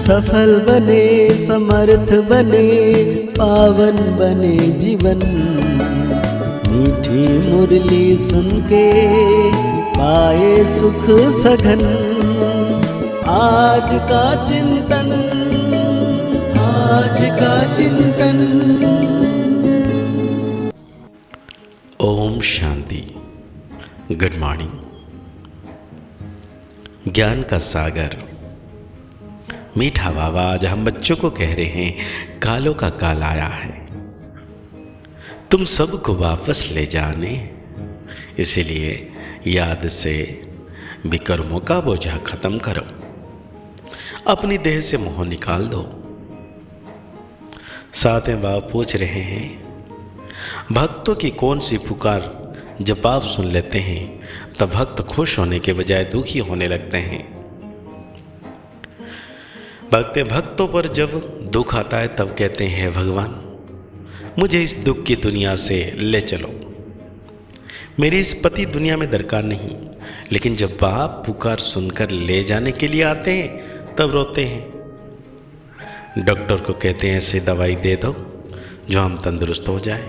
सफल बने, समर्थ बने, पावन बने जीवन। मीठी मुरली सुन के पाए सुख सघन। आज का चिंतन, आज का चिंतन। ओम शांति। Good morning. ज्ञान का सागर मीठा बाबा आज हम बच्चों को कह रहे हैं, कालों का काल आया है, तुम सबको वापस ले जाने। इसीलिए याद से विकर्मों का बोझा खत्म करो, अपनी देह से मोह निकाल दो। साथ में बाबा पूछ रहे हैं, भक्तों की कौन सी पुकार जब आप सुन लेते हैं तब भक्त खुश होने के बजाय दुखी होने लगते हैं। भक्तों पर जब दुख आता है तब कहते हैं, भगवान मुझे इस दुख की दुनिया से ले चलो, मेरी इस पति दुनिया में दरकार नहीं। लेकिन जब बाप पुकार सुनकर ले जाने के लिए आते हैं तब रोते हैं। डॉक्टर को कहते हैं, ऐसे दवाई दे दो जो हम तंदुरुस्त हो जाएं।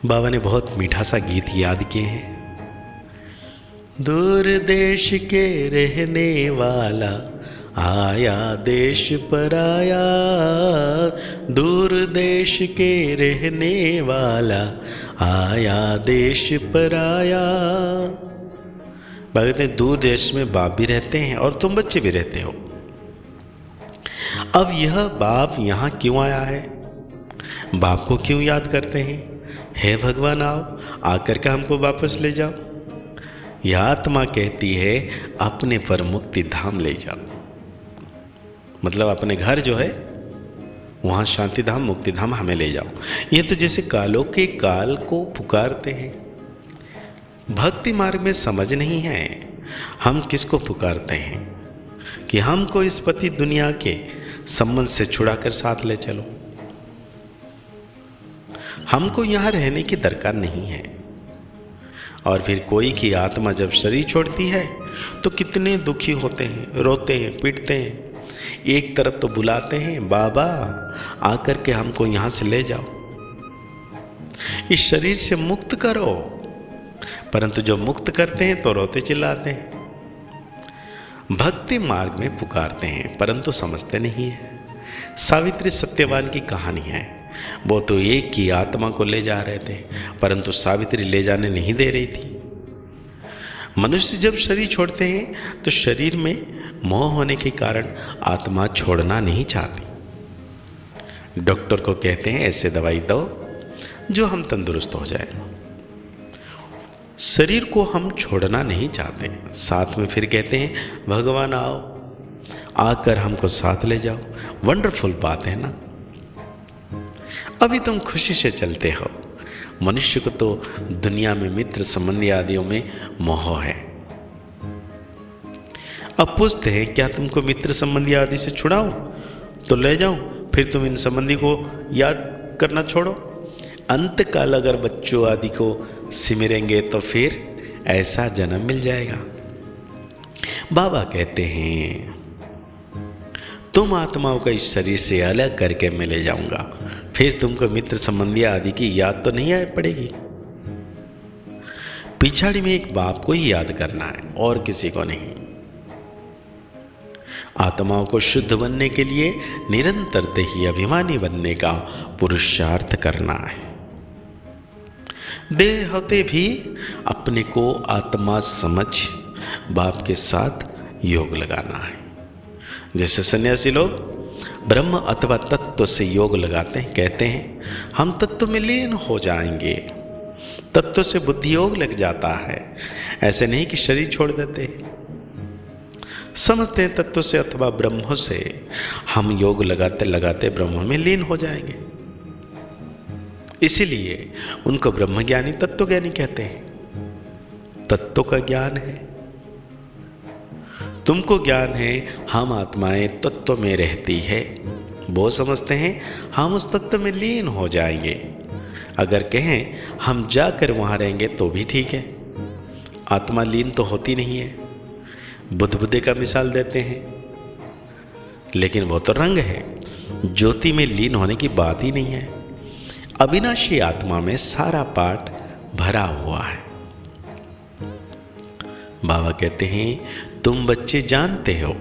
बाबा ने बहुत मीठा सा गीत याद किए हैं। दूर देश के रहने वाला आया देश पर आया, दूर देश के रहने वाला आया देश पर आया। कहते हैं दूर देश में बाप भी रहते हैं और तुम बच्चे भी रहते हो। अब यह बाप यहाँ क्यों आया है, बाप को क्यों याद करते हैं? हे भगवान आओ, आकर के हमको वापस ले जाओ। यह आत्मा कहती है, अपने पर मुक्ति धाम ले जाओ। मतलब अपने घर जो है वहाँ शांति धाम, मुक्ति धाम हमें ले जाओ। ये तो जैसे कालों के काल को पुकारते हैं। भक्ति मार्ग में समझ नहीं है हम किसको पुकारते हैं कि हमको इस पति दुनिया के संबंध से छुड़ाकर साथ ले चलो। हमको यहाँ रहने की दरकार नहीं है। और फिर कोई की आत्मा जब शरीर छोड़ती है तो कितने दुखी होते हैं, रोते हैं, पीटते हैं। एक तरफ तो बुलाते हैं, बाबा आकर के हमको यहाँ से ले जाओ, इस शरीर से मुक्त करो। परंतु जो मुक्त करते हैं तो रोते चिल्लाते हैं। भक्ति मार्ग में पुकारते हैं परंतु समझते नहीं है। सावित्री सत्यवान की कहानी है। वो तो एक की आत्मा को ले जा रहे थे परंतु सावित्री ले जाने नहीं दे रही थी। मनुष्य जब शरीर छोड़ते हैं तो शरीर में मोह होने के कारण आत्मा छोड़ना नहीं चाहती। डॉक्टर को कहते हैं, ऐसे दवाई दो जो हम तंदुरुस्त हो जाए। शरीर को हम छोड़ना नहीं चाहते। साथ में फिर कहते हैं, भगवान आओ, आकर हमको साथ ले जाओ। वंडरफुल बात है ना। अभी तुम खुशी से चलते हो। मनुष्य को तो दुनिया में मित्र संबंधी आदियों में मोह है। अब पूछते हैं, क्या तुमको मित्र संबंधी आदि से छुड़ाऊं तो ले जाऊं, फिर तुम इन संबंधी को याद करना छोड़ो। अंत काल अगर बच्चों आदि को सिमरेंगे तो फिर ऐसा जन्म मिल जाएगा। बाबा कहते हैं, तुम आत्माओं का इस शरीर से अलग करके मैं ले जाऊंगा, फिर तुमको मित्र संबंधी आदि की याद तो नहीं आ पड़ेगी। पिछाड़ी में एक बाप को ही याद करना है और किसी को नहीं। आत्माओं को शुद्ध बनने के लिए निरंतर देही अभिमानी बनने का पुरुषार्थ करना है। देह होते भी अपने को आत्मा समझ बाप के साथ योग लगाना है। जैसे सन्यासी लोग ब्रह्म अथवा तत्व से योग लगाते हैं, कहते हैं हम तत्व में लीन हो जाएंगे। तत्व से बुद्धि योग लग जाता है। ऐसे नहीं कि शरीर छोड़ देते। समझते हैं तत्व से अथवा ब्रह्म से हम योग लगाते लगाते ब्रह्म में लीन हो जाएंगे। इसीलिए उनको ब्रह्मज्ञानी तत्वज्ञानी कहते हैं। तत्व का ज्ञान है, तुमको ज्ञान है हम आत्माएं तत्व में रहती है। वो समझते हैं हम उस तत्व में लीन हो जाएंगे। अगर कहें हम जाकर वहाँ रहेंगे तो भी ठीक है। आत्मा लीन तो होती नहीं है। बुद्ध का मिसाल देते हैं, लेकिन वो तो रंग है, ज्योति में लीन होने की बात ही नहीं है। अविनाशी आत्मा में सारा पाठ भरा हुआ है। बाबा कहते हैं तुम बच्चे जानते हो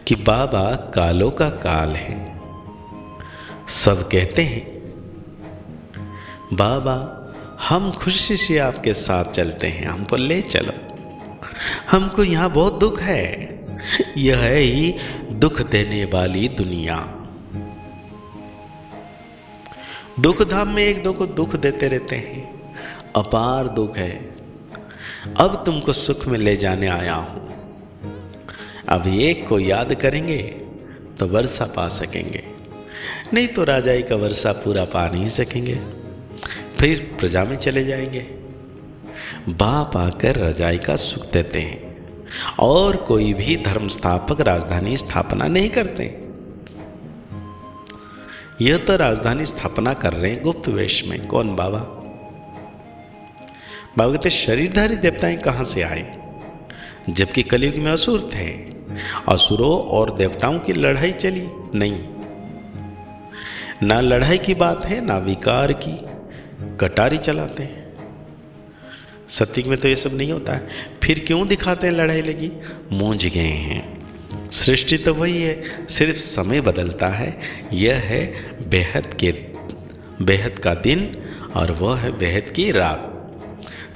कि बाबा कालों का काल है। सब कहते हैं बाबा हम खुशी से आपके साथ चलते हैं, हमको ले चलो, हमको यहाँ बहुत दुख है, यह है ही दुख देने वाली दुनिया। दुख धाम में एक दो को दुख देते रहते हैं, अपार दुख है। अब तुमको सुख में ले जाने आया हूं। अब एक को याद करेंगे तो वर्षा पा सकेंगे, नहीं तो राजाई का वर्षा पूरा पा नहीं सकेंगे, फिर प्रजा में चले जाएंगे। बाप आकर रजाई का सुख देते हैं और कोई भी धर्म स्थापक राजधानी स्थापना नहीं करते। यह तो राजधानी स्थापना कर रहे हैं गुप्त वेश में। कौन? बाबा। बाबा कहते शरीरधारी देवताएं कहां से आए, जबकि कलयुग में असुर थे। असुरों और देवताओं की लड़ाई चली नहीं, ना लड़ाई की बात है ना विकार की, कटारी चलाते हैं। सत्युग में तो ये सब नहीं होता है, फिर क्यों दिखाते हैं लड़ाई लगी? मूंझ गए हैं। सृष्टि तो वही है, सिर्फ समय बदलता है। यह है बेहद का दिन और वह है बेहद की रात।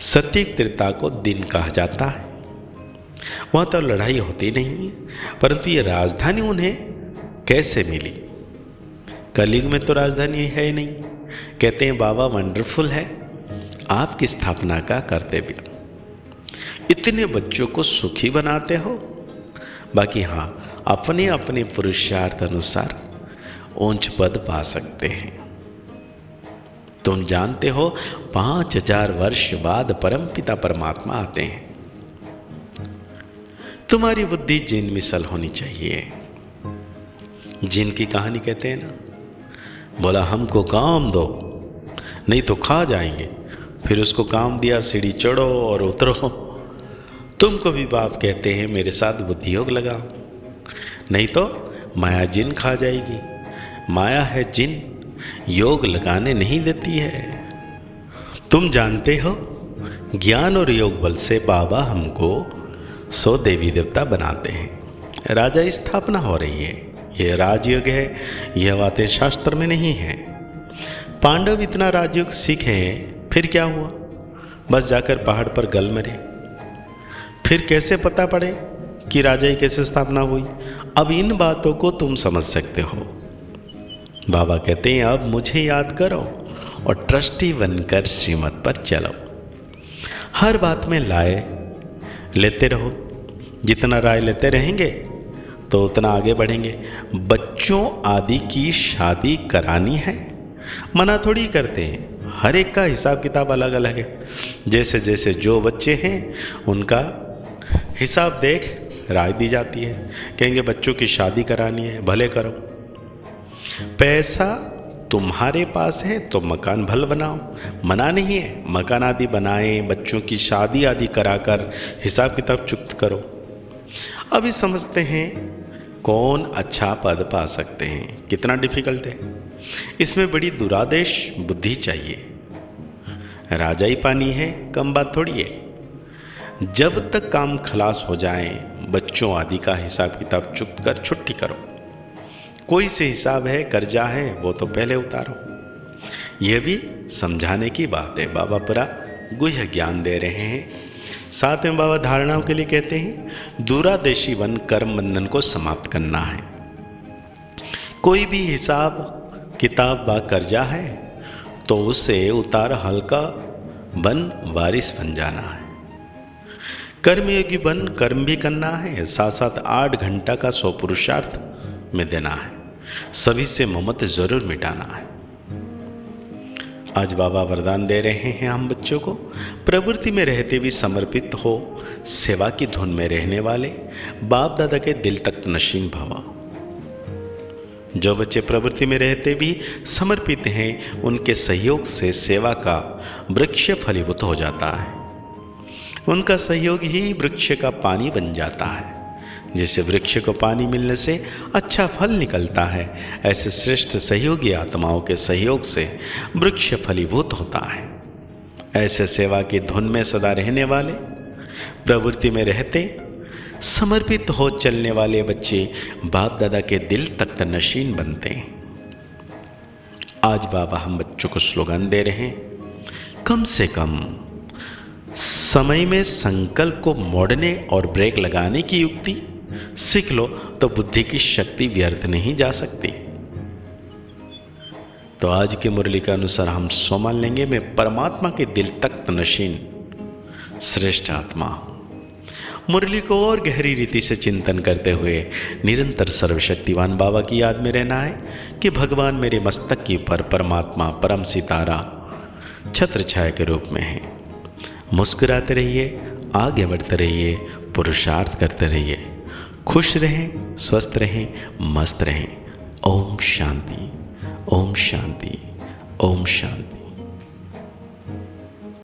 सत्युग त्रेता को दिन कहा जाता है, वहाँ तो लड़ाई होती नहीं है, परंतु ये राजधानी उन्हें कैसे मिली? कलयुग में तो राजधानी है ही नहीं। कहते हैं बाबा वंडरफुल है आपकी स्थापना का कर्तव्य, इतने बच्चों को सुखी बनाते हो, बाकी हाँ अपने अपने पुरुषार्थ अनुसार ऊंच पद पा सकते हैं। तुम जानते हो 5000 वर्ष बाद परमपिता परमात्मा आते हैं। तुम्हारी बुद्धि जिन मिसल होनी चाहिए। जिन की कहानी कहते हैं ना, बोला हमको काम दो नहीं तो खा जाएंगे, फिर उसको काम दिया, सीढ़ी चढ़ो और उतरो। तुमको भी बाप कहते हैं मेरे साथ बुद्धि योग लगाओ, नहीं तो माया जिन खा जाएगी। माया है जिन, योग लगाने नहीं देती है। तुम जानते हो ज्ञान और योग बल से बाबा हमको 100 देवी देवता बनाते हैं। राजा स्थापना हो रही है, यह राजयोग है, यह बातें शास्त्र में नहीं है। पांडव इतना राजयोग सीखे हैं, फिर क्या हुआ? बस जाकर पहाड़ पर गल मरे। फिर कैसे पता पड़े कि राजाई कैसे स्थापना हुई? अब इन बातों को तुम समझ सकते हो। बाबा कहते हैं अब मुझे याद करो और ट्रस्टी बनकर श्रीमत पर चलो। हर बात में राय लेते रहो, जितना राय लेते रहेंगे तो उतना आगे बढ़ेंगे। बच्चों आदि की शादी करानी है, मना थोड़ी करते हैं। हर एक का हिसाब किताब अलग अलग है। जैसे जैसे जो बच्चे हैं उनका हिसाब देख राय दी जाती है। कहेंगे बच्चों की शादी करानी है, भले करो। पैसा तुम्हारे पास है तो मकान भल बनाओ, मना नहीं है। मकान आदि बनाएं, बच्चों की शादी आदि कराकर हिसाब किताब चुकत करो। अभी समझते हैं कौन अच्छा पद पा सकते हैं, कितना डिफिकल्ट है। इसमें बड़ी दुरादेश बुद्धि चाहिए। राजा ही पानी है, कम बात थोड़ी है। जब तक काम खलास हो जाए, बच्चों आदि का हिसाब किताब चुकत कर छुट्टी करो। कोई से हिसाब है, कर्जा है, वो तो पहले उतारो। यह भी समझाने की बात है। बाबा पूरा गुह्य ज्ञान दे रहे हैं। साथ में बाबा धारणाओं के लिए कहते हैं दूरादेशी बन कर्म बंधन को समाप्त करना है। कोई भी हिसाब किताब व कर्जा है तो उसे उतार हल्का बन वारिस बन जाना है। कर्मयोगी बन कर्म भी करना है, साथ साथ 8 घंटा का 100 पुरुषार्थ में देना है। सभी से ममत जरूर मिटाना है। आज बाबा वरदान दे रहे हैं हम बच्चों को, प्रवृत्ति में रहते भी समर्पित हो, सेवा की धुन में रहने वाले, बाप दादा के दिल तक नशीन भवा। जो बच्चे प्रवृत्ति में रहते भी समर्पित हैं, उनके सहयोग से सेवा का वृक्ष फलीभूत हो जाता है। उनका सहयोग ही वृक्ष का पानी बन जाता है। जैसे वृक्ष को पानी मिलने से अच्छा फल निकलता है, ऐसे श्रेष्ठ सहयोगी आत्माओं के सहयोग से वृक्ष फलीभूत होता है। ऐसे सेवा की धुन में सदा रहने वाले, प्रवृत्ति में रहते, समर्पित हो चलने वाले बच्चे बाप दादा के दिल तक नशीन बनते हैं। आज बाबा हम बच्चों को स्लोगन दे रहे हैं, कम से कम समय में संकल्प को मोड़ने और ब्रेक लगाने की युक्ति सीख लो तो बुद्धि की शक्ति व्यर्थ नहीं जा सकती। तो आज की मुरली के अनुसार हम सो मान लेंगे, मैं परमात्मा के दिल तक नशीन श्रेष्ठ आत्मा हूं। मुरली को और गहरी रीति से चिंतन करते हुए निरंतर सर्वशक्तिवान बाबा की याद में रहना है कि भगवान मेरे मस्तक की पर परमात्मा परम सितारा छत्र छाया के रूप में है। मुस्कुराते रहिए, आगे बढ़ते रहिए, पुरुषार्थ करते रहिए, खुश रहें, स्वस्थ रहें, मस्त रहें। ओम शांति, ओम शांति, ओम शांति।